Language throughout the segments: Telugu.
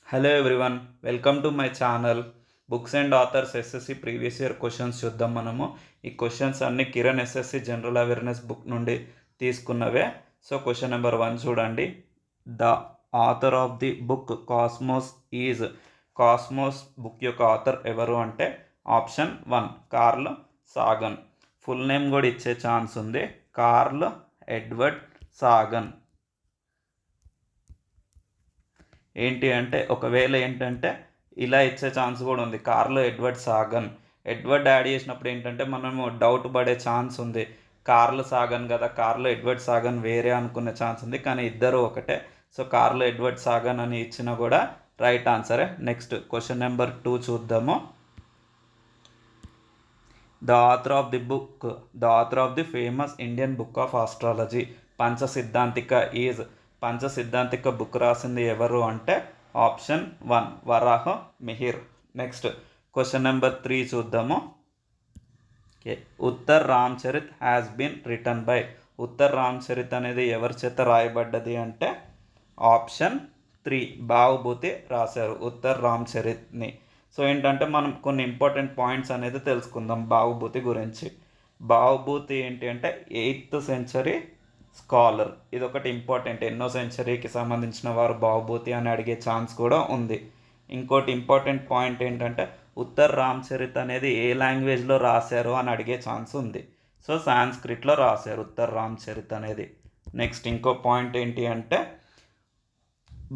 Hello everyone, welcome to my channel. Books and authors SSC previous year questions చూద్దాం మనము. ఈ క్వశ్చన్స్ అన్ని Kiran SSC general awareness book నుండి తీసుకున్నవే. సో క్వశ్చన్ నెంబర్ 1 చూడండి. The author of the book Cosmos is. Cosmos book యొక్క ఆథర్ ఎవరు అంటే option 1 Carl Sagan. Full name కూడా ఇచ్చే ఛాన్స్ ఉంది, కార్ల్ ఎడ్వర్డ్ సాగన్. ఏంటి అంటే ఒకవేళ ఏంటంటే ఇలా ఇచ్చే ఛాన్స్ కూడా ఉంది, కార్లో ఎడ్వర్డ్ సాగన్. ఎడ్వర్డ్ యాడ్ చేసినప్పుడు ఏంటంటే మనము డౌట్ పడే ఛాన్స్ ఉంది, కార్లో సాగన్ కదా, కార్లో ఎడ్వర్డ్ సాగన్ వేరే అనుకునే ఛాన్స్ ఉంది, కానీ ఇద్దరు ఒకటే. సో కార్లో ఎడ్వర్డ్ సాగన్ అని ఇచ్చినా కూడా రైట్ ఆన్సరే. నెక్స్ట్ క్వశ్చన్ నెంబర్ 2 చూద్దాము. The author of the book, the author of the famous Indian book of astrology Panchasiddhantika is. Panchasiddhantika book రాసింది ఎవరు అంటే option 1 Varaha Mihir. Next question number 3 చూద్దాము. Uttar Ramcharit has been written by. Uttar Ramcharit అనేది ఎవరి చేత రాయబడ్డది అంటే ఆప్షన్ 3 బాహుభూతి రాశారు ఉత్తర్ రామ్చరిత్ని. సో ఏంటంటే మనం కొన్ని ఇంపార్టెంట్ పాయింట్స్ అనేది తెలుసుకుందాం బాహుభూతి గురించి. బాహుభూతి ఏంటి అంటే 8th సెంచరీ స్కాలర్. ఇది ఒకటి ఇంపార్టెంట్, ఎన్నో సెంచరీకి సంబంధించిన వారు బాహుభూతి అని అడిగే ఛాన్స్ కూడా ఉంది. ఇంకోటి ఇంపార్టెంట్ పాయింట్ ఏంటంటే ఉత్తర్ రామ్చరిత్ అనేది ఏ లాంగ్వేజ్లో రాశారు అని అడిగే ఛాన్స్ ఉంది. సో సాంస్క్రిట్లో రాశారు ఉత్తర్ రామ్చరిత్ అనేది. నెక్స్ట్ ఇంకో పాయింట్ ఏంటి అంటే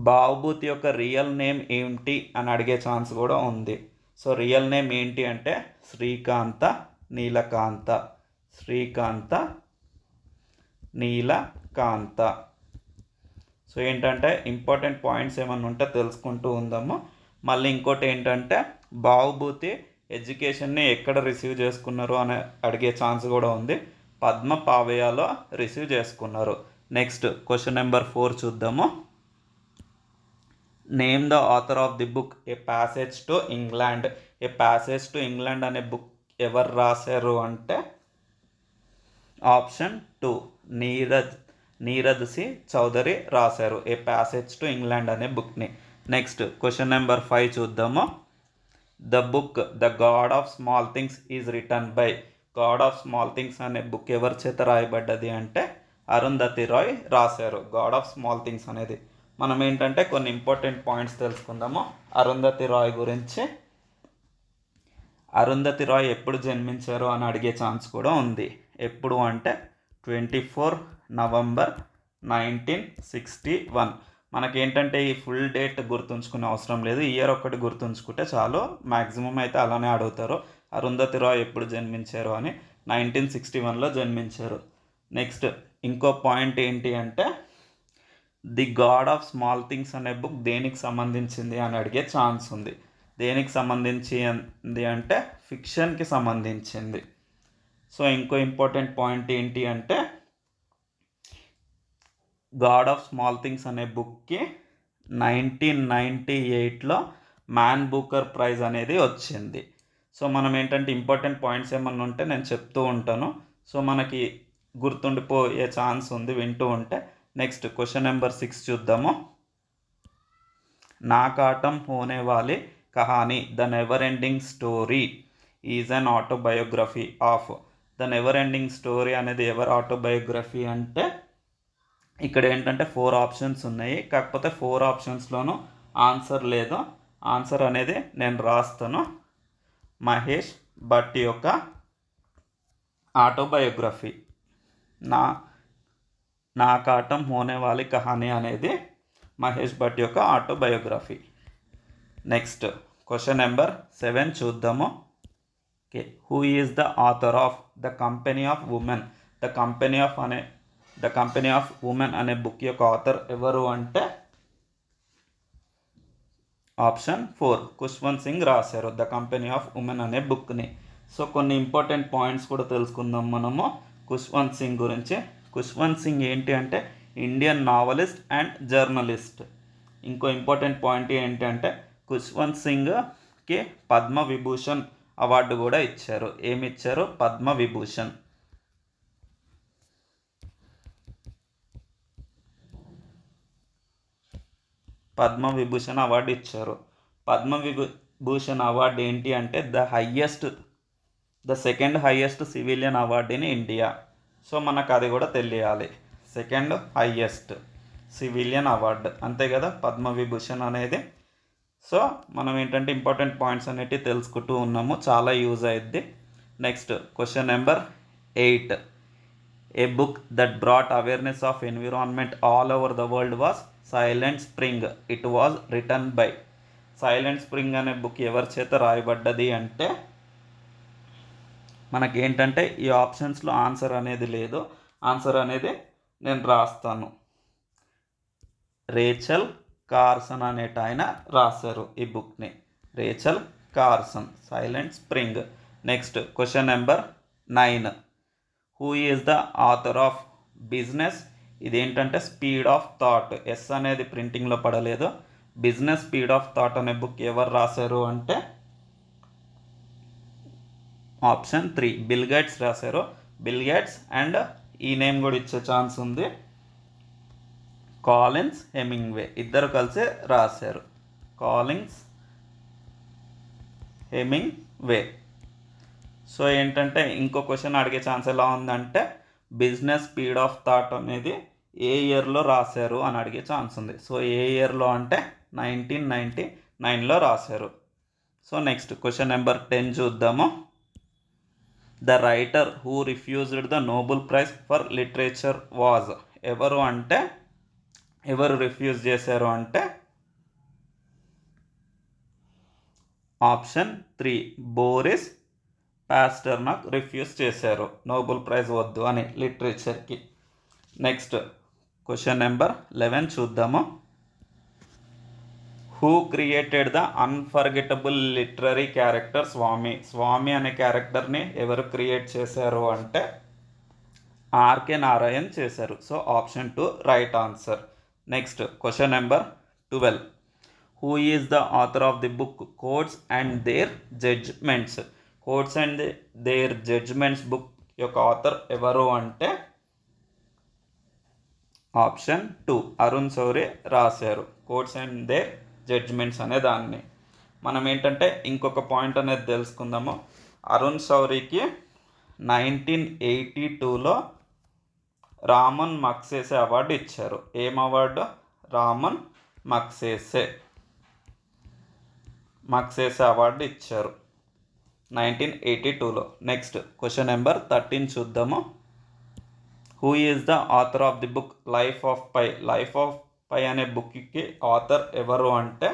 బాహుభూతి యొక్క రియల్ నేమ్ ఏంటి అని అడిగే ఛాన్స్ కూడా ఉంది. సో రియల్ నేమ్ ఏంటి అంటే శ్రీకాంత నీలకాంత. శ్రీకాంత నీలకాంత. సో ఏంటంటే ఇంపార్టెంట్ పాయింట్స్ ఏమన్నా ఉంటే తెలుసుకుంటూ ఉందాము. మళ్ళీ ఇంకోటి ఏంటంటే బాహుభూతి ఎడ్యుకేషన్ని ఎక్కడ రిసీవ్ చేసుకున్నారు అని అడిగే ఛాన్స్ కూడా ఉంది. పద్మ పావయాలో రిసీవ్ చేసుకున్నారు. నెక్స్ట్ క్వశ్చన్ నెంబర్ 4 చూద్దాము. Name the author of the book a passage to England. A passage to England అనే బుక్ ఎవరు రాశారు అంటే ఆప్షన్ 2 నీరద్ సి చౌదరి రాశారు ఏ ప్యాసేజ్ టు ఇంగ్లాండ్ అనే బుక్ని. నెక్స్ట్ క్వశ్చన్ నెంబర్ 5 చూద్దాము. The book the God of small things is written by. God of small things అనే బుక్ ఎవరి చేత రాయబడ్డది అంటే అరుంధతి రాయ్ రాశారు గాడ్ ఆఫ్ స్మాల్ థింగ్స్ అనేది. మనం ఏంటంటే కొన్ని ఇంపార్టెంట్ పాయింట్స్ తెలుసుకుందాము అరుంధతి రాయ్ గురించి. అరుంధతి రాయ్ ఎప్పుడు జన్మించారు అని అడిగే ఛాన్స్ కూడా ఉంది. ఎప్పుడు అంటే 24 నవంబర్ 1961. మనకేంటంటే ఈ ఫుల్ డేట్ గుర్తుంచుకునే అవసరం లేదు, ఇయర్ ఒక్కటి గుర్తుంచుకుంటే చాలు. మ్యాక్సిమం అయితే అలానే అడుగుతారు అరుంధతి రాయ్ ఎప్పుడు జన్మించారు అని. 1961లో జన్మించారు. నెక్స్ట్ ఇంకో పాయింట్ ఏంటి అంటే the God of small things అనే బుక్ దేనికి సంబంధించింది అని అడిగే ఛాన్స్ ఉంది. దేనికి సంబంధించింది అంటే ఫిక్షన్కి సంబంధించింది. సో ఇంకో ఇంపార్టెంట్ పాయింట్ ఏంటి అంటే గాడ్ ఆఫ్ స్మాల్ థింగ్స్ అనే బుక్కి 1998లో మ్యాన్ బూకర్ ప్రైజ్ అనేది వచ్చింది. సో మనం ఏంటంటే ఇంపార్టెంట్ పాయింట్స్ ఏమన్నా ఉంటే నేను చెప్తూ ఉంటాను, సో మనకి గుర్తుండిపోయే ఛాన్స్ ఉంది వింటూ ఉంటే. నెక్స్ట్ క్వశ్చన్ నెంబర్ 6 చూద్దాము. నాకాటం హోనే వాలి Kahani the never ending story is an autobiography of. The never ending story అనేది ఎవరు ఆటోబయోగ్రఫీ అంటే ఇక్కడ ఏంటంటే 4 ఆప్షన్స్ ఉన్నాయి, కాకపోతే 4 ఆప్షన్స్లోనూ ఆన్సర్ లేదు. ఆన్సర్ అనేది నేను రాస్తాను. మహేష్ భట్ యొక్క ఆటోబయోగ్రఫీ నాకాటం హోనే వాలి కహానీ అనేది మహేష్ భట్ యొక్క ఆటోబయోగ్రఫీ. నెక్స్ట్ క్వశ్చన్ నెంబర్ 7 చూద్దాము. Okay, who is the author of the company of women. The company of women అనే బుక్ యొక్క ఆథర్ ఎవరు అంటే ఆప్షన్ 4 ఖుష్వంత్ సింగ్ రాశారు ద కంపెనీ ఆఫ్ ఉమెన్ అనే బుక్ని. సో కొన్ని ఇంపార్టెంట్ పాయింట్స్ కూడా తెలుసుకుందాం మనము ఖుష్వంత్ సింగ్ గురించి. ఖుష్వంత్ సింగ్ ఏంటి అంటే ఇండియన్ నావలిస్ట్ అండ్ జర్నలిస్ట్. ఇంకో ఇంపార్టెంట్ పాయింట్ ఏంటంటే ఖుష్వంత్ సింగ్కి పద్మ విభూషణ్ అవార్డు కూడా ఇచ్చారు. ఏమి ఇచ్చారు? పద్మ విభూషణ్. పద్మవిభూషణ్ అవార్డు ఇచ్చారు. పద్మవిభూషణ్ అవార్డు ఏంటి అంటే the second highest civilian award in India. So మనకు అది కూడా తెలియాలి. సెకండ్ హైయెస్ట్ సివిలియన్ అవార్డు, అంతే కదా పద్మవిభూషణ్ అనేది. సో మనం ఏంటంటే ఇంపార్టెంట్ పాయింట్స్ అనేటివి తెలుసుకుంటూ ఉన్నాము, చాలా యూజ్ అయ్యిద్ది. Next question number 8. A book that brought awareness of environment all over the world was silent spring. It was written by. Silent spring అనే బుక్ ఎవరి చేత రాయబడ్డది అంటే మనకేంటంటే ఈ ఆప్షన్స్లో ఆన్సర్ అనేది లేదు. ఆన్సర్ అనేది నేను రాస్తాను. రేచల్ కార్సన్ అనేట ఆయన రాశారు ఈ బుక్ని. Rachel Carson, silent spring. Next question number 9. Who is the author of business. ఇదేంటంటే స్పీడ్ ఆఫ్ థాట్. ఎస్ అనేది ప్రింటింగ్లో పడలేదు. బిజినెస్ స్పీడ్ ఆఫ్ థాట్ అనే బుక్ ఎవరు రాశారు అంటే ఆప్షన్ 3 బిల్ గేట్స్ రాశారు. బిల్ గేట్స్ అండ్ ఈ నేమ్ కూడా ఇచ్చే ఛాన్స్ ఉంది, కాలిన్స్ హెమింగ్వే. ఇద్దరు కలిసి రాశారు, కాలిన్స్ హెమింగ్వే. సో ఏంటంటే ఇంకో క్వశ్చన్ అడిగే ఛాన్స్ ఎలా ఉందంటే బిజినెస్ స్పీడ్ ఆఫ్ థాట్ అనేది ఏ ఇయర్లో రాశారు అని అడిగే ఛాన్స్ ఉంది. సో ఏ ఇయర్లో అంటే 1999లో రాశారు. సో నెక్స్ట్ క్వశ్చన్ నెంబర్ 10 చూద్దాము. The writer who refused the Nobel prize for literature was. ఎవరు రిఫ్యూజ్ చేశారు అంటే ఆప్షన్ 3 బోరిస్ పాస్టర్నాక్ రిఫ్యూజ్ చేశారు, నోబెల్ ప్రైజ్ వద్దు అని లిటరేచర్కి. నెక్స్ట్ క్వశ్చన్ నెంబర్ 11 చూద్దాము. Who created the unforgettable literary character Swami. Swami అనే క్యారెక్టర్ని ఎవరు క్రియేట్ చేశారు అంటే ఆర్కే నారాయణ్ చేశారు. So option 2 right answer. Next question number 12. Who is the author of the book codes and their judgements. Codes and their judgments book యొక్క ఆథర్ ఎవరు అంటే ఆప్షన్ 2 అరుణ్ శౌరి రాశారు, కోడ్స్ అండ్ దేర్ జడ్జ్మెంట్స్ అనే దాన్ని. మనం ఏంటంటే ఇంకొక పాయింట్ అనేది తెలుసుకుందాము. అరుణ్ శౌరికి 1982లో రామన్ మగ్సేసే అవార్డు ఇచ్చారు. ఏం అవార్డు? రామన్ మగ్సేసే అవార్డు ఇచ్చారు 1982లో. నెక్స్ట్ క్వశ్చన్ నెంబర్ 13 చూద్దాము. Who is the author of the book life of Pi. Life of Pi అనే బుక్కి ఆథర్ ఎవరు అంటే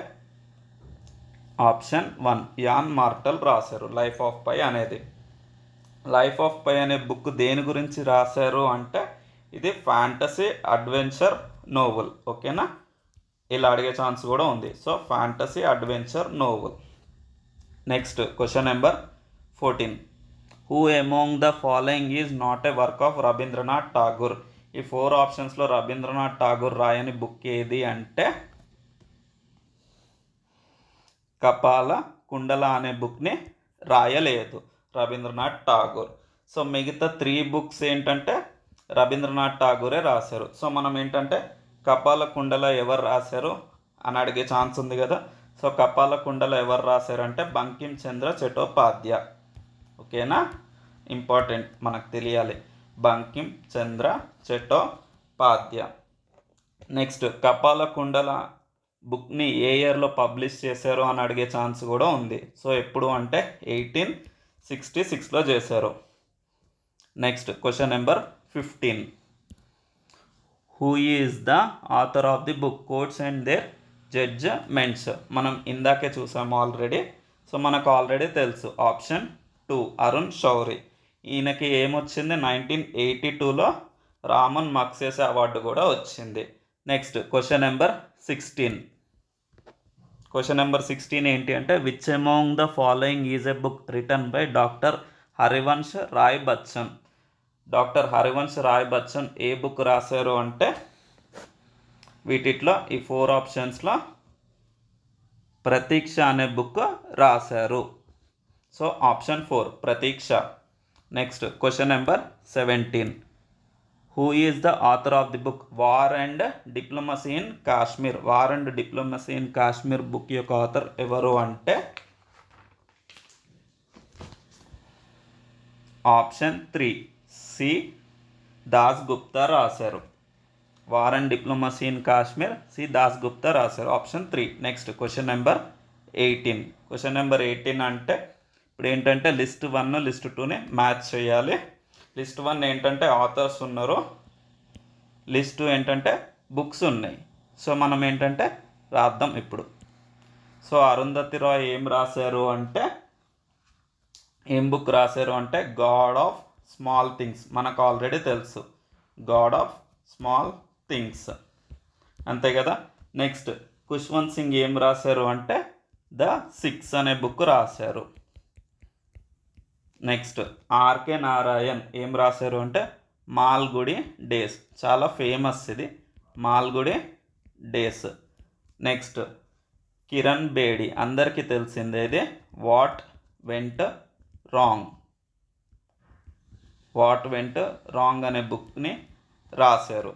ఆప్షన్ 1 యాన్ మార్టల్ రాశారు లైఫ్ ఆఫ్ పై అనేది. లైఫ్ ఆఫ్ పై అనే బుక్ దేని గురించి రాశారు అంటే ఇది ఫ్యాంటసీ అడ్వెంచర్ నోవెల్. ఓకేనా, ఇలా అడిగే ఛాన్స్ కూడా ఉంది. So fantasy adventure novel. Next question number 14. Who among the following is not a work of Rabindranath Tagore. ఈ 4 ఆప్షన్స్లో రవీంద్రనాథ్ ఠాగూర్ రాయని బుక్ ఏది అంటే కపాల కుండల అనే బుక్ని రాయలేదు రవీంద్రనాథ్ ఠాగూర్. సో మిగతా 3 బుక్స్ ఏంటంటే రవీంద్రనాథ్ ఠాగూరే రాశారు. సో మనం ఏంటంటే కపాల కుండల ఎవరు రాశారు అని అడిగే ఛాన్స్ ఉంది కదా. సో కపాల కుండల ఎవరు రాశారంటే బంకిం చంద్ర చటోపాధ్యాయ. ఓకేనా, ఇంపార్టెంట్ మనకు తెలియాలి, బంకిం చంద్ర చటోపాధ్యాయ. నెక్స్ట్ కపాల కుండల బుక్ని ఏ ఇయర్లో పబ్లిష్ చేశారు అని అడిగే ఛాన్స్ కూడా ఉంది. సో ఎప్పుడు అంటే 1866లో చేశారు. Next question number 15. Who is the author of the book codes and their judgments. మనం ఇందాకే చూసాము ఆల్రెడీ. సో మనకు ఆల్రెడీ తెలుసు ఆప్షన్ 2 అరుణ్ శౌరి. ఈయనకి ఏమొచ్చింది 1982లో రామన్ మగ్సేసే అవార్డు కూడా వచ్చింది. Next question number 16. Question number 16 ఏంటి అంటే which among the following is a book written by doctor Harivansh Rai Bachchan. Doctor Harivansh Rai Bachchan ఏ బుక్ రాశారు అంటే వీటిలో ఈ 4 ఆప్షన్స్లో ప్రతీక్ష అనే బుక్ రాశారు. So option 4 Prateeksha. Next question number 17. Who is the author of the book war and diplomacy in Kashmir. War and diplomacy in Kashmir book యొక్క ఆథర్ ఎవరు అంటే ఆప్షన్ 3 సి దాస్ గుప్తా రాశారు. War and diplomacy in Kashmir C Das Gupta రాశారు. Option 3. Next question number 18. Question number 18 అంటే ఇప్పుడు ఏంటంటే లిస్ట్ 1 లిస్ట్ 2ని మ్యాచ్ చేయాలి. లిస్ట్ 1 ఏంటంటే ఆథర్స్ ఉన్నారు, లిస్ట్ 2 ఏంటంటే బుక్స్ ఉన్నాయి. సో మనం ఏంటంటే రాద్దాం ఇప్పుడు. సో అరుంధతి రాయ్ ఏం రాశారు అంటే ఏం బుక్ రాశారు అంటే గాడ్ ఆఫ్ స్మాల్ థింగ్స్. మనకు ఆల్రెడీ తెలుసు గాడ్ ఆఫ్ స్మాల్ థింగ్స్, అంతే కదా. నెక్స్ట్ ఖుష్వంత్ సింగ్ ఏం రాశారు అంటే ద 6 అనే బుక్ రాశారు. నెక్స్ట్ ఆర్కే నారాయణ్ ఏం రాశారు అంటే మాల్గుడి డేస్. చాలా ఫేమస్ ఇది మాల్గుడి డేస్. నెక్స్ట్ కిరణ్ బేడి అందరికీ తెలిసిందే ఇది what went wrong. What went wrong అనే బుక్ని రాశారు.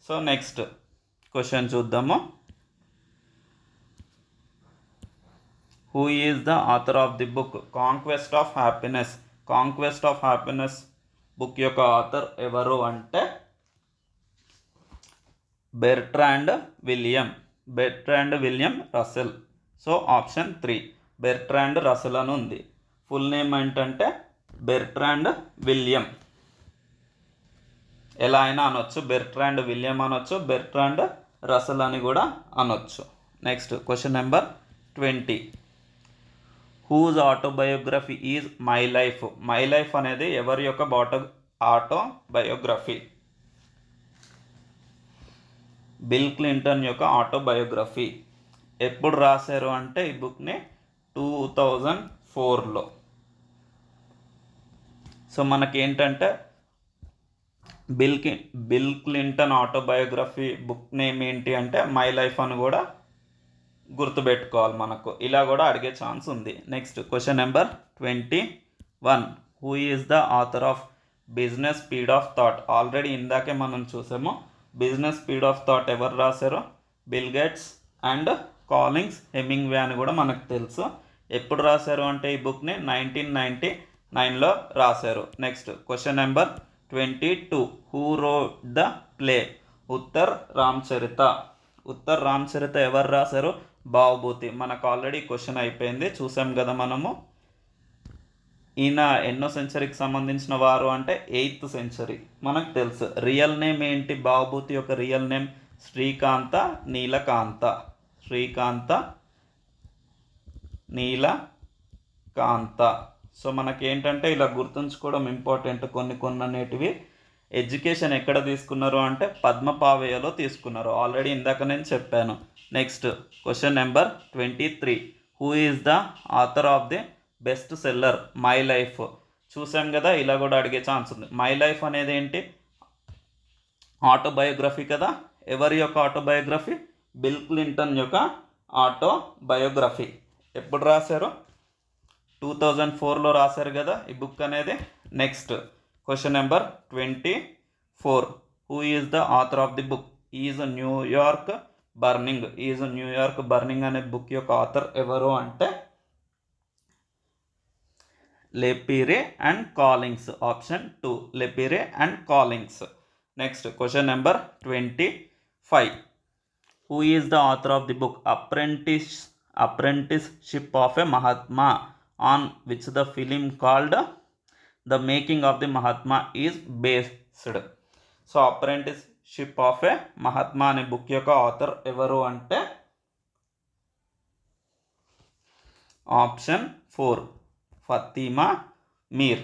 సో నెక్స్ట్ క్వశ్చన్ చూద్దాము. Who is the author of the book conquest of happiness. Conquest of happiness book యొక్క ఆథర్ ఎవరు అంటే Bertrand William Russell. So option 3 Bertrand Russell అని ఉంది. ఫుల్ నేమ్ ఏంటంటే బెర్ట్రాండ్ విలియం. ఎలా అయినా అనొచ్చు, బెర్ట్రాండ్ విలియం అనొచ్చు, బెర్ట్రాండ్ రసెల్ అని కూడా అనొచ్చు. Next question number 20. Whose autobiography is my life. My life అనేది ఎవరి యొక్క ఆటోబయోగ్రఫీ? బిల్ క్లింటన్ యొక్క ఆటోబయోగ్రఫీ. ఎప్పుడు రాశారు అంటే ఈ బుక్ని 2004లో. సో మనకేంటంటే Bill Clinton autobiography book name ఏంటి అంటే మై లైఫ్ అని కూడా గుర్తుపెట్టుకోవాలి. మనకు ఇలా కూడా అడిగే ఛాన్స్ ఉంది. Next question number 21. Who is the author of business speed of thought. Already ఇందాకే మనం చూసాము బిజినెస్ స్పీడ్ ఆఫ్ థాట్ ఎవరు రాశారో Bill Gates and Collins Hemingway అని కూడా మనకు తెలుసు. ఎప్పుడు రాశారు అంటే ఈ బుక్ని 1999లో రాశారు. Next question number 22. Who wrote the play Uttar Ramacharita. Uttar Ramacharita ఎవరు రాశారు? బావుభూతి. మనకు ఆల్రెడీ క్వశ్చన్ అయిపోయింది, చూసాం కదా మనము. ఈయన ఎన్నో సెంచరీకి సంబంధించిన వారు అంటే 8th సెంచరీ మనకు తెలుసు. రియల్ నేమ్ ఏంటి బావుభూతి యొక్క real name? Srikantha Nilakantha. Srikantha Nilakantha. So మనకేంటంటే ఇలా గుర్తుంచుకోవడం ఇంపార్టెంట్. కొన్ని అనేటివి ఎడ్యుకేషన్ ఎక్కడ తీసుకున్నారు అంటే పద్మపావయ్యలో తీసుకున్నారు. ఆల్రెడీ ఇందాక నేను చెప్పాను. Next question number 23. Who is the author of the best seller my life. చూసాం కదా, ఇలా కూడా అడిగే ఛాన్స్ ఉంది. మై లైఫ్ అనేది ఏంటి? ఆటోబయోగ్రఫీ కదా. ఎవరి యొక్క ఆటోబయోగ్రఫీ? బిల్ క్లింటన్ యొక్క ఆటోబయోగ్రఫీ. ఎప్పుడు రాశారు? 2004లో రాశారు కదా ఈ బుక్ అనేది. Next question number 24. Who is the author of the book is New York burning అనే బుక్ యొక్క ఆథర్ ఎవరు అంటే Lapierre and Collins. Option 2 Lapierre and Collins. Next question number 25. Who is the author of the book apprenticeship of a Mahatma on which the film called the making of the Mahatma is based. So apprenticeship of a Mahatma అనే బుక్ యొక్క ఆథర్ ఎవరు అంటే option 4 Fatima Meer.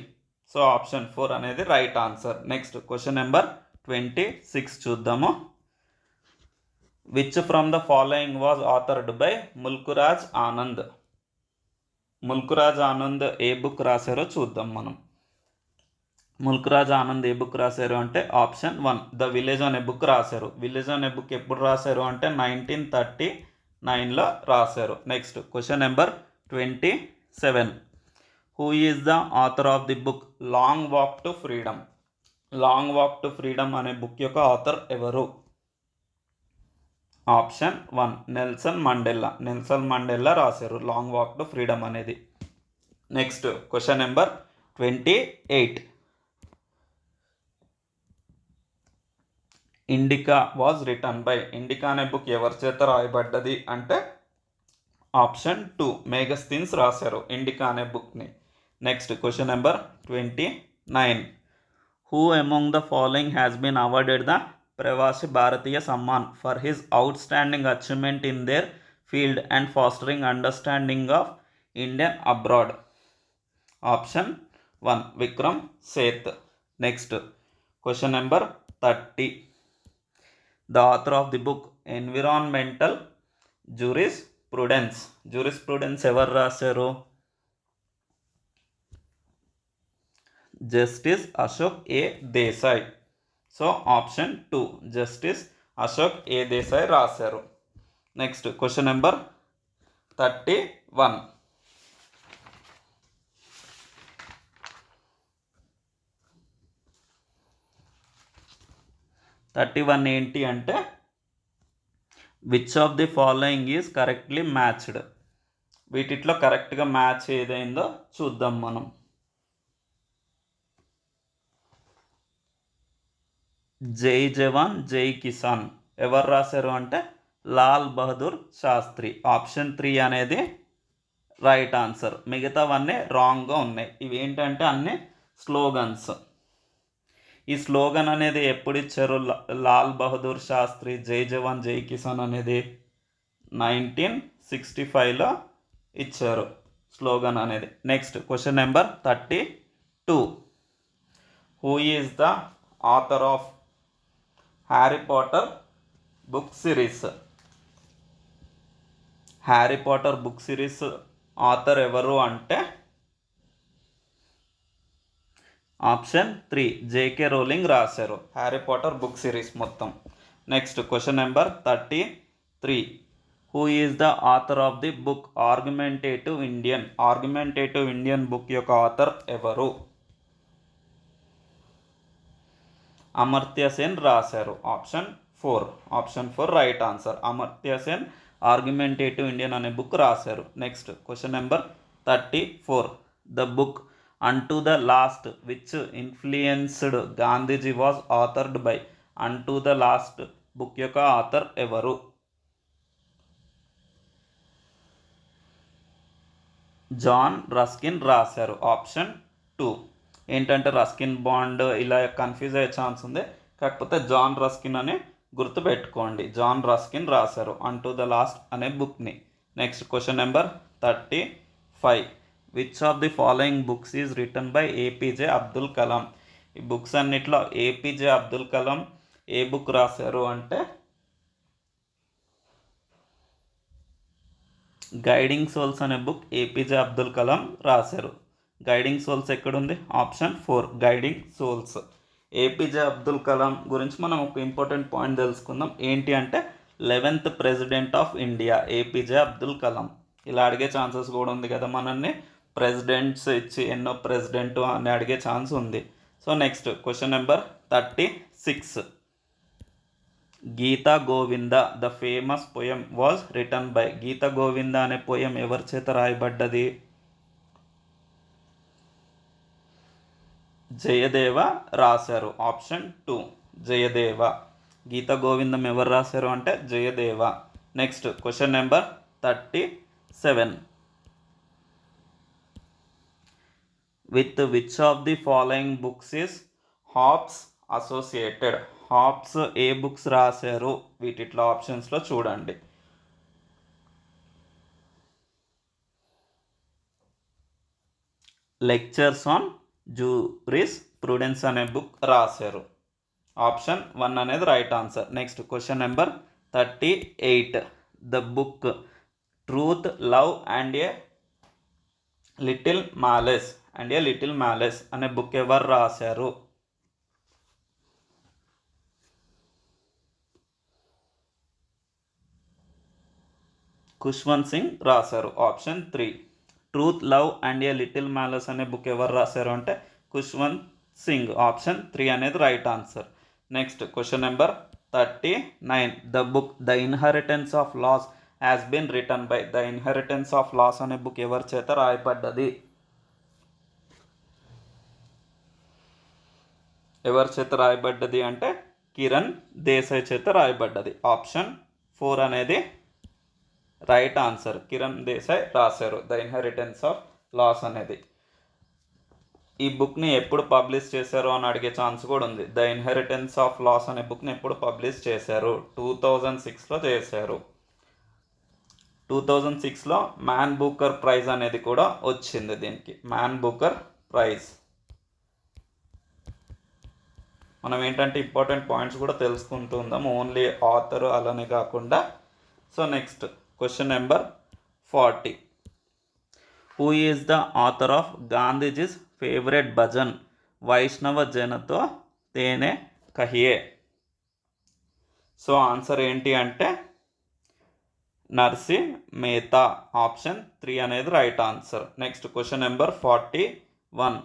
So option 4 అనేది right answer. Next question number 26 చూద్దాము. Which from the following was authored by Mulk Raj Anand. Mulk Raj Anand ఏ బుక్ రాశారో చూద్దాం మనం. ముల్కురాజ్ ఆనంద్ ఏ బుక్ రాశారు అంటే ఆప్షన్ 1 ద విలేజ్ అనే బుక్ రాశారు. విలేజ్ అనే బుక్ ఎప్పుడు రాశారు అంటే 1939లో రాశారు. Next question number 27. Who is the author of the book long walk to freedom. Long walk to freedom అనే బుక్ యొక్క ఆథర్ ఎవరు? Option 1 Nelson Mandela. Nelson Mandela రాశారు లాంగ్ వాక్ టు ఫ్రీడమ్ అనేది. Next question number 28. Indica was written by. Indica అనే బుక్ ఎవరి చేత రాయబడ్డది అంటే ఆప్షన్ 2 మేగస్థీన్స్ రాశారు ఇండికా అనే బుక్ని. Next question number 29. Who among the following has been awarded the Pravasi Bharatiya Samman for his outstanding achievement in their field and fostering understanding of Indian abroad? Option 1 Vikram Seth. Next question number 30. The author of the book environmental jurisprudence. Jurisprudence ఎవరు రాశారు? Justice Ashok A Desai. So option 2 justice Ashok A Desai రాశారు. Next question number 31. 31 ఏంటి అంటే which of the following is correctly matched. వీటిలో కరెక్ట్గా మ్యాచ్ ఏదైందో చూద్దాం మనం. జై జవాన్ జై కిసాన్ ఎవరు రాశారు అంటే లాల్ బహదూర్ శాస్త్రి. ఆప్షన్ 3 అనేది రైట్ ఆన్సర్. మిగతావన్నీ రాంగ్గా ఉన్నాయి. ఇవి ఏంటంటే అన్నీ స్లోగన్స్. ఈ స్లోగన్ అనేది ఎప్పుడు ఇచ్చారు? లాల్ బహదూర్ శాస్త్రి జై జవాన్ జై కిసాన్ అనేది 1965లో ఇచ్చారు స్లోగన్ అనేది. Next question number 32. Who is the author of Harry Potter book series? Harry Potter book series author ఎవరు అంటే ఆప్షన్ 3 జేకే రోలింగ్ రాశారు హ్యారీ పాటర్ బుక్ సిరీస్ మొత్తం. Next question number 33. Who is the author of the book argumentative Indian? Argumentative Indian book యొక్క ఆథర్ ఎవరు? అమర్త్య సేన్ రాశారు. Option 4 right answer. Amartya Sen argumentative Indian అనే బుక్ రాశారు. Next question number 34. The book అంటూ the last which influenced Gandhiji was authored by. అంటూ ద లాస్ట్ బుక్ యొక్క ఆథర్ ఎవరు? జాన్ రస్కిన్ రాశారు. ఆప్షన్ 2 ఏంటంటే రస్కిన్ బాండ్ ఇలా కన్ఫ్యూజ్ అయ్యే ఛాన్స్ ఉంది. కాకపోతే జాన్ రస్కిన్ అని గుర్తుపెట్టుకోండి. జాన్ రస్కిన్ రాశారు అంటూ ద లాస్ట్ అనే బుక్ని. Next question number 35. Which of the following books is written by APJ Abdul Kalam? ఈ బుక్స్ అన్నిట్లో ఏపీజే అబ్దుల్ కలాం ఏ బుక్ రాశారు అంటే గైడింగ్ సోల్స్ అనే బుక్ ఏపీజే అబ్దుల్ కలాం రాశారు. గైడింగ్ సోల్స్ ఎక్కడుంది? Option 4 guiding souls. APJ Abdul Kalam గురించి మనం ఒక ఇంపార్టెంట్ పాయింట్ తెలుసుకుందాం. ఏంటి అంటే 11th president of India APJ Abdul Kalam. ఇలా అడిగే ఛాన్సెస్ కూడా ఉంది కదా, మనల్ని ప్రెసిడెంట్స్ ఇచ్చి ఎన్నో ప్రెసిడెంట్ అని అడిగే ఛాన్స్ ఉంది. So next question number 36. Gita Govinda the famous poem was written by. Gita Govinda అనే పోయం ఎవరి చేత రాయబడ్డది? జయదేవ రాశారు. ఆప్షన్ 2 జయదేవ. గీతా గోవిందం ఎవరు రాశారు అంటే Jayadeva. Next question number 37. With which of the following books is Hobbes associated? Hobbes ఏ బుక్స్ రాశారు? వీటిలో ఆప్షన్స్లో చూడండి. లెక్చర్స్ ఆన్ జూరిస్ప్రుడెన్స్ అనే బుక్ రాశారు. ఆప్షన్ 1 అనేది right answer. Next question number 38. The book truth love and a little malice అనే బుక్ ఎవరు రాశారు? ఖుష్వంత్ సింగ్ రాశారు. Option 3 truth love and a little malice అనే బుక్ ఎవరు రాశారు అంటే ఖుష్వంత్ సింగ్. ఆప్షన్ 3 అనేది right answer. Next question number 39. The book the inheritance of loss has been written by. The inheritance of loss అనే బుక్ ఎవరి చేత రాయబడ్డది? ఎవరి చేత రాయబడ్డది అంటే కిరణ్ దేశాయ్ చేత రాయబడ్డది. ఆప్షన్ 4 అనేది రైట్ ఆన్సర్. కిరణ్ దేశాయ్ రాశారు ద ఇన్హెరిటెన్స్ ఆఫ్ లాస్ అనేది. ఈ బుక్ని ఎప్పుడు పబ్లిష్ చేశారు అని అడిగే ఛాన్స్ కూడా ఉంది. ద ఇన్హెరిటెన్స్ ఆఫ్ లాస్ అనే బుక్ని ఎప్పుడు పబ్లిష్ చేశారు? 2006లో చేశారు. 2006లో మ్యాన్ బూకర్ ప్రైజ్ అనేది కూడా వచ్చింది దీనికి. Man Booker prize. మనం ఏంటంటే ఇంపార్టెంట్ పాయింట్స్ కూడా తెలుసుకుంటూ ఉందాం, ఓన్లీ ఆథర్ అలానే కాకుండా. So next question number 40. Who is the author of Gandhiji's favourite bhajan Vaishnav Janato తేనే కహియే? సో ఆన్సర్ ఏంటి అంటే నర్సీ మేతా. ఆప్షన్ 3 అనేది right answer. Next question number 41.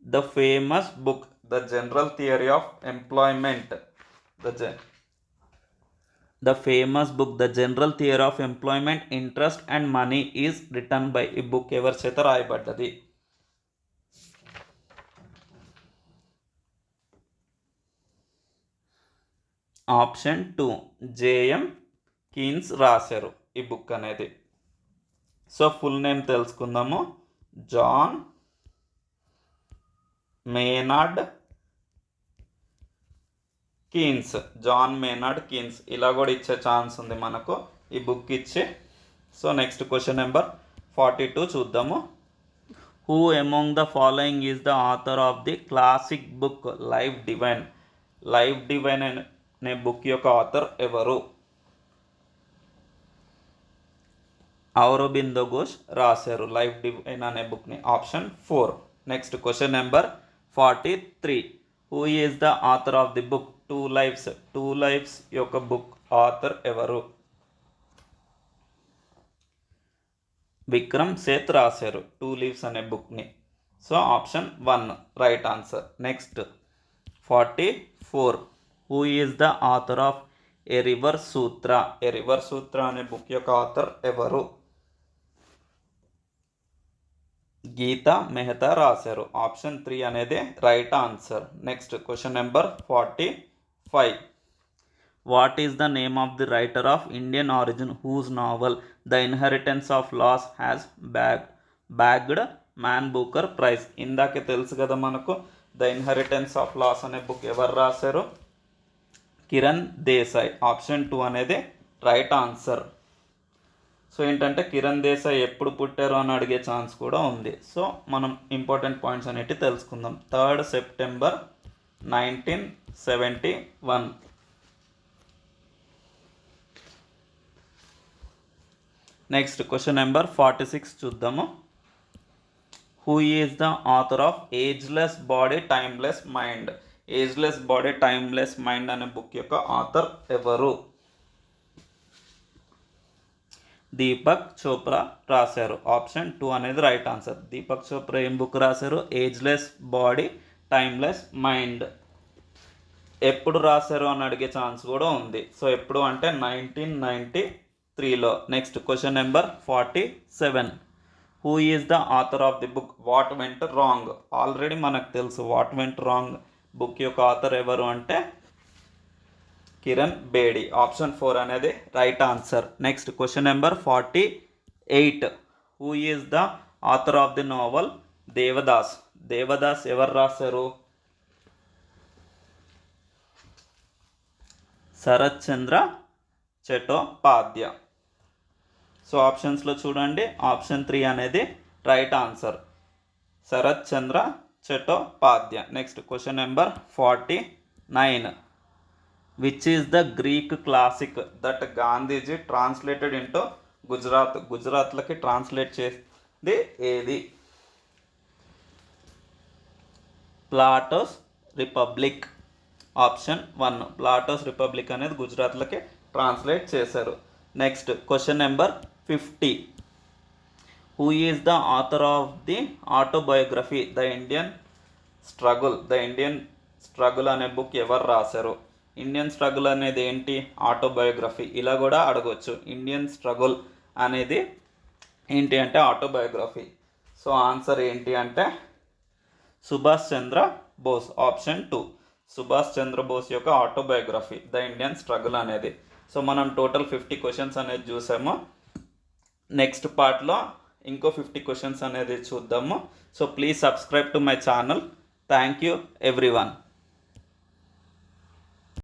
The famous book the general theory of employment the famous book the general theory of employment interest and money is written by. ఈ బుక్ ఎవరి చేత రాయబడ్డది? ఆప్షన్ 2 జేఎం కీన్స్ రాశారు ఈ బుక్ అనేది. సో ఫుల్ నేమ్ తెలుసుకుందాము. John Maynard Keynes. John Maynard Keynes ఇలా కూడా ఇచ్చే ఛాన్స్ ఉంది మనకు ఈ బుక్ ఇచ్చి. సో నెక్స్ట్ క్వశ్చన్ నెంబర్ 42 చూద్దాము. Who among the following is the author of the classic book life divine? Life divine అనే బుక్ యొక్క ఆథర్ ఎవరు? అరబిందో ఘోష్ రాశారు లైఫ్ డివైన్ అనే బుక్ని. Option 4. Next question number 43. Who is the author of the book two lives? Two lives యొక్క బుక్ ఆథర్ ఎవరు? విక్రమ్ సేత్ రాశారు టూ లీవ్స్ అనే బుక్ని. So option 1 right answer. Next 44. Who is the author of a river Sutra? A river Sutra అనే బుక్ యొక్క ఆథర్ ఎవరు? గీతా మెహతా రాశారు. ఆప్షన్ 3 అనేది right answer. Next question number 45. What is the name of the writer of Indian origin whose novel the inheritance of loss has bagged Man Booker prize? ఇందాకే తెలుసు కదా మనకు ద ఇన్హెరిటెన్స్ ఆఫ్ లాస్ అనే బుక్ ఎవరు రాశారు? కిరణ్ దేశాయ్. ఆప్షన్ 2 అనేది రైట్ ఆన్సర్. సో ఏంటంటే కిరణ్ దేశాయ్ ఎప్పుడు పుట్టారో అని అడిగే ఛాన్స్ కూడా ఉంది. సో మనం ఇంపార్టెంట్ పాయింట్స్ అనేవి తెలుసుకుందాం. 3 సెప్టెంబర్ 1971. నెక్స్ట్ క్వశ్చన్ నెంబర్ 46 చూద్దాము. Who is the author of ageless body timeless mind? Ageless body timeless mind అనే బుక్ యొక్క ఆథర్ ఎవరు? దీపక్ చోప్రా రాశారు. ఆప్షన్ 2 అనేది రైట్ ఆన్సర్. దీపక్ చోప్రా ఏం బుక్ రాశారు? Ageless body timeless mind. ఎప్పుడు రాశారు అని అడిగే ఛాన్స్ కూడా ఉంది. సో ఎప్పుడు అంటే 1993లో. Next question number 47. Who is the author of the book what went wrong? Already మనకు తెలుసు వాట్ వెంట్ రాంగ్ బుక్ యొక్క ఆథర్ ఎవరు అంటే కిరణ్ బేడి. ఆప్షన్ 4 అనేది right answer. Next question number 48. Who is the author of the novel Devdas? Devdas ఎవరు రాశారు? శరత్ చంద్ర చటోపాధ్య. సో ఆప్షన్స్లో చూడండి, ఆప్షన్ 3 అనేది right answer. Sarat Chandra Chattopadhyay. Next question number 49. Which is the Greek classic that Gandhiji translated into Gujarat? గుజరాత్లకి ట్రాన్స్లేట్ చేసింది ఏది? Plato's republic. Option 1 Plato's republic అనేది గుజరాత్లకి ట్రాన్స్లేట్ చేశారు. Next question number 50. Who is the author of the autobiography the Indian struggle the Indian struggle అనే బుక్ ఎవరు రాశారు? ఇండియన్ స్ట్రగుల్ అనేది ఏంటి? ఆటోబయోగ్రఫీ. ఇలా కూడా అడగవచ్చు. ఇండియన్ స్ట్రగుల్ అనేది ఏంటి అంటే ఆటోబయోగ్రఫీ. సో ఆన్సర్ ఏంటి అంటే సుభాష్ చంద్ర బోస్, ఆప్షన్ 2. సుభాష్ చంద్ర బోస్ యొక్క ఆటోబయోగ్రఫీ ద ఇండియన్ స్ట్రగుల్ అనేది. సో మనం టోటల్ 50 క్వశ్చన్స్ అనేది చూసాము. నెక్స్ట్ పార్ట్లో ఇంకో 50 క్వశ్చన్స్ అనేది చూద్దాము. So please subscribe to my channel. Thank you everyone.